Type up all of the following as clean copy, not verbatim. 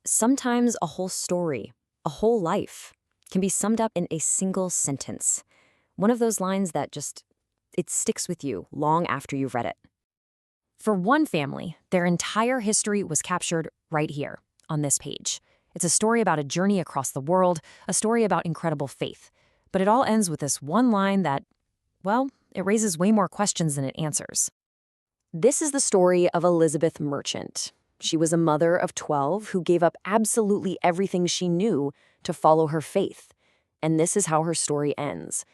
Sometimes a whole story, a whole life, can be summed up in a single sentence. One of those lines that it sticks with you long after you've read it. For one family, their entire history was captured right here, on this page. It's a story about a journey across the world, a story about incredible faith. But it all ends with this one line that, well, it raises way more questions than it answers. This is the story of Elizabeth Merchant. She was a mother of 12 who gave up absolutely everything she knew to follow her faith. And this is how her story ends,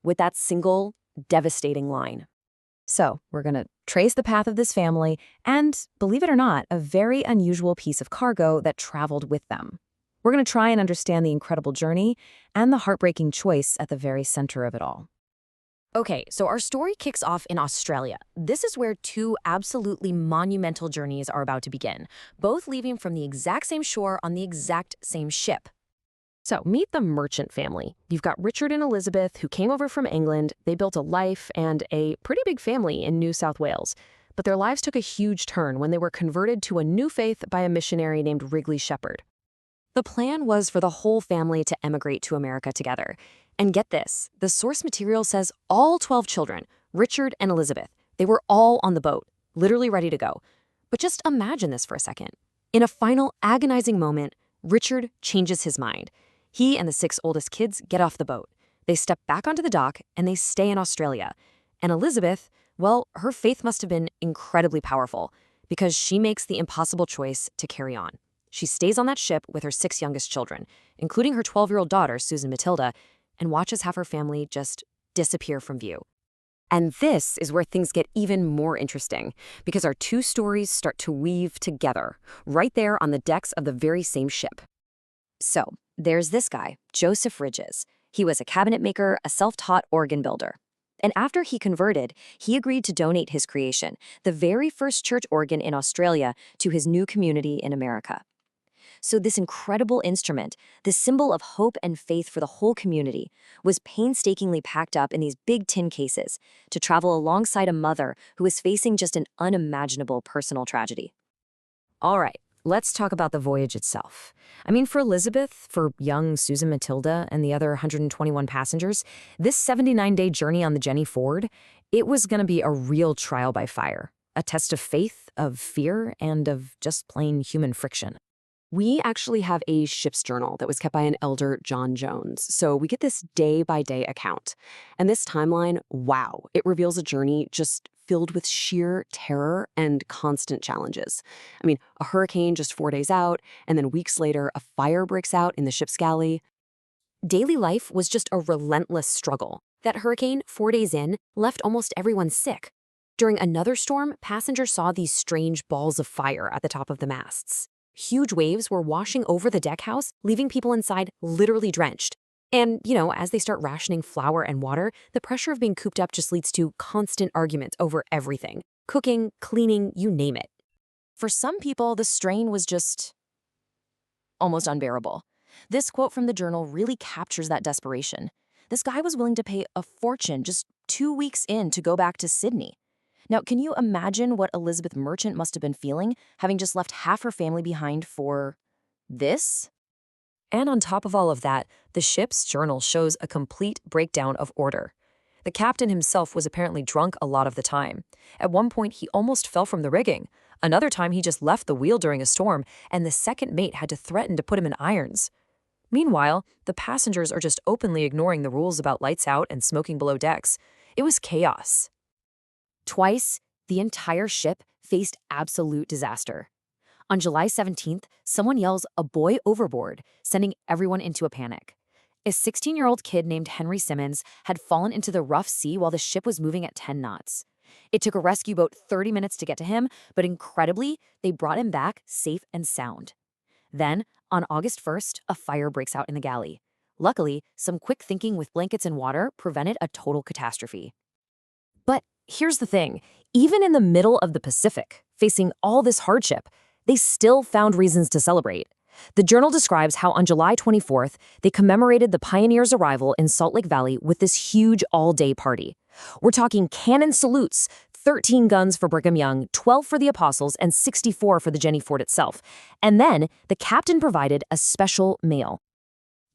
with that single, devastating line. So, we're going to trace the path of this family and, believe it or not, a very unusual piece of cargo that traveled with them. We're going to try and understand the incredible journey and the heartbreaking choice at the very center of it all. Okay, so our story kicks off in Australia. This is where two absolutely monumental journeys are about to begin, both leaving from the exact same shore on the exact same ship. So, meet the Merchant family. You've got Richard and Elizabeth, who came over from England. They built a life and a pretty big family in New South Wales. But their lives took a huge turn when they were converted to a new faith by a missionary named Wrigley Shepherd. The plan was for the whole family to emigrate to America together. And get this, the source material says all 12 children, Richard and Elizabeth, they were all on the boat, literally ready to go. But just imagine this for a second. In a final agonizing moment, Richard changes his mind. He and the 6 oldest kids get off the boat. They step back onto the dock and they stay in Australia. And Elizabeth, well, her faith must have been incredibly powerful because she makes the impossible choice to carry on. She stays on that ship with her 6 youngest children, including her 12-year-old daughter, Susan Matilda, and watches half her family just disappear from view. And this is where things get even more interesting, because our two stories start to weave together, right there on the decks of the very same ship. So, there's this guy, Joseph Ridges. He was a cabinet maker, a self-taught organ builder. And after he converted, he agreed to donate his creation, the very first church organ in Australia, to his new community in America. So this incredible instrument, this symbol of hope and faith for the whole community, was painstakingly packed up in these big tin cases to travel alongside a mother who was facing just an unimaginable personal tragedy. All right, let's talk about the voyage itself. I mean, for Elizabeth, for young Susan Matilda, and the other 121 passengers, this 79-day journey on the Jenny Ford, it was going to be a real trial by fire, a test of faith, of fear, and of just plain human friction. We actually have a ship's journal that was kept by an elder, John Jones. So we get this day-by-day account. And this timeline, wow, it reveals a journey just filled with sheer terror and constant challenges. I mean, a hurricane just 4 days out, and then weeks later, a fire breaks out in the ship's galley. Daily life was just a relentless struggle. That hurricane, 4 days in, left almost everyone sick. During another storm, passengers saw these strange balls of fire at the top of the masts. Huge waves were washing over the deck house, leaving people inside literally drenched. And, as they start rationing flour and water, the pressure of being cooped up just leads to constant arguments over everything. Cooking, cleaning, you name it. For some people, the strain was just almost unbearable. This quote from the journal really captures that desperation. This guy was willing to pay a fortune just 2 weeks in to go back to Sidney. Now, can you imagine what Elizabeth Merchant must have been feeling, having just left half her family behind for this? And on top of all of that, the ship's journal shows a complete breakdown of order. The captain himself was apparently drunk a lot of the time. At one point, he almost fell from the rigging. Another time, he just left the wheel during a storm, and the second mate had to threaten to put him in irons. Meanwhile, the passengers are just openly ignoring the rules about lights out and smoking below decks. It was chaos. Twice, the entire ship faced absolute disaster. On July 17th, someone yells, "A boy overboard," sending everyone into a panic. A 16-year-old kid named Henry Simmons had fallen into the rough sea while the ship was moving at 10 knots. It took a rescue boat 30 minutes to get to him, but incredibly, they brought him back safe and sound. Then, on August 1st, a fire breaks out in the galley. Luckily, some quick thinking with blankets and water prevented a total catastrophe. But here's the thing, even in the middle of the Pacific, facing all this hardship, they still found reasons to celebrate. The journal describes how on July 24th, they commemorated the pioneers' arrival in Salt Lake Valley with this huge all-day party. We're talking cannon salutes, 13 guns for Brigham Young, 12 for the Apostles, and 64 for the Jenny Fort itself. And then the captain provided a special meal.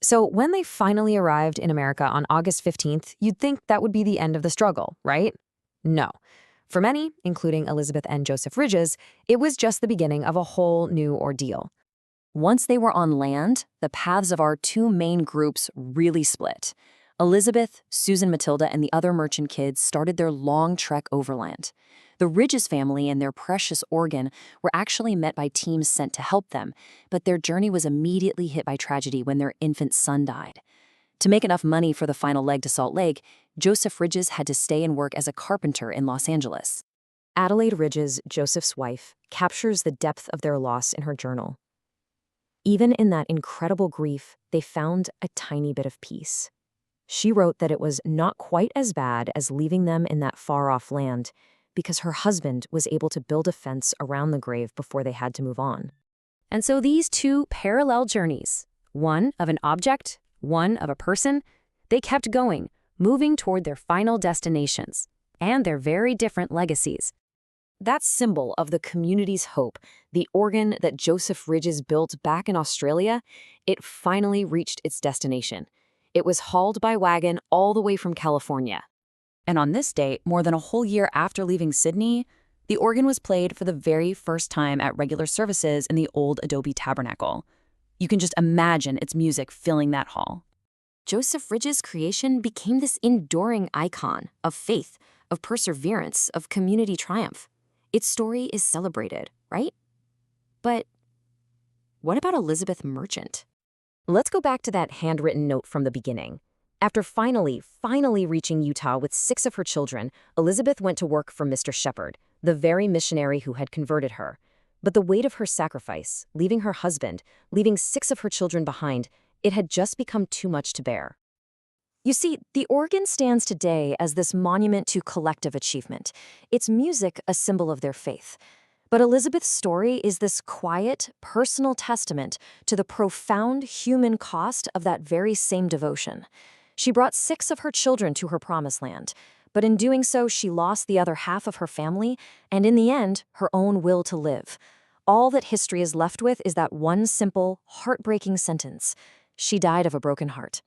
So when they finally arrived in America on August 15th, you'd think that would be the end of the struggle, right? No. For many, including Elizabeth and Joseph Ridges, it was just the beginning of a whole new ordeal. Once they were on land, the paths of our two main groups really split. Elizabeth, Susan Matilda, and the other merchant kids started their long trek overland. The Ridges family and their precious organ were actually met by teams sent to help them, but their journey was immediately hit by tragedy when their infant son died. To make enough money for the final leg to Salt Lake, Joseph Ridges had to stay and work as a carpenter in Los Angeles. Adelaide Ridges, Joseph's wife, captures the depth of their loss in her journal. Even in that incredible grief, they found a tiny bit of peace. She wrote that it was not quite as bad as leaving them in that far-off land, because her husband was able to build a fence around the grave before they had to move on. And so these two parallel journeys, one of an object, one of a person, they kept going, moving toward their final destinations and their very different legacies. That symbol of the community's hope, the organ that Joseph Ridges built back in Australia, it finally reached its destination. It was hauled by wagon all the way from California. And on this day, more than a whole year after leaving Sidney, the organ was played for the very first time at regular services in the old Adobe Tabernacle. You can just imagine its music filling that hall. Joseph Ridges' creation became this enduring icon of faith, of perseverance, of community triumph. Its story is celebrated, right? But what about Elizabeth Merchant? Let's go back to that handwritten note from the beginning. After finally reaching Utah with 6 of her children, Elizabeth went to work for Mr. Shepherd, the very missionary who had converted her. But the weight of her sacrifice, leaving her husband, leaving 6 of her children behind, it had just become too much to bear. You see, the organ stands today as this monument to collective achievement, its music a symbol of their faith. But Elizabeth's story is this quiet, personal testament to the profound human cost of that very same devotion. She brought 6 of her children to her promised land, but in doing so, she lost the other half of her family, and in the end, her own will to live. All that history is left with is that one simple, heartbreaking sentence: she died of a broken heart.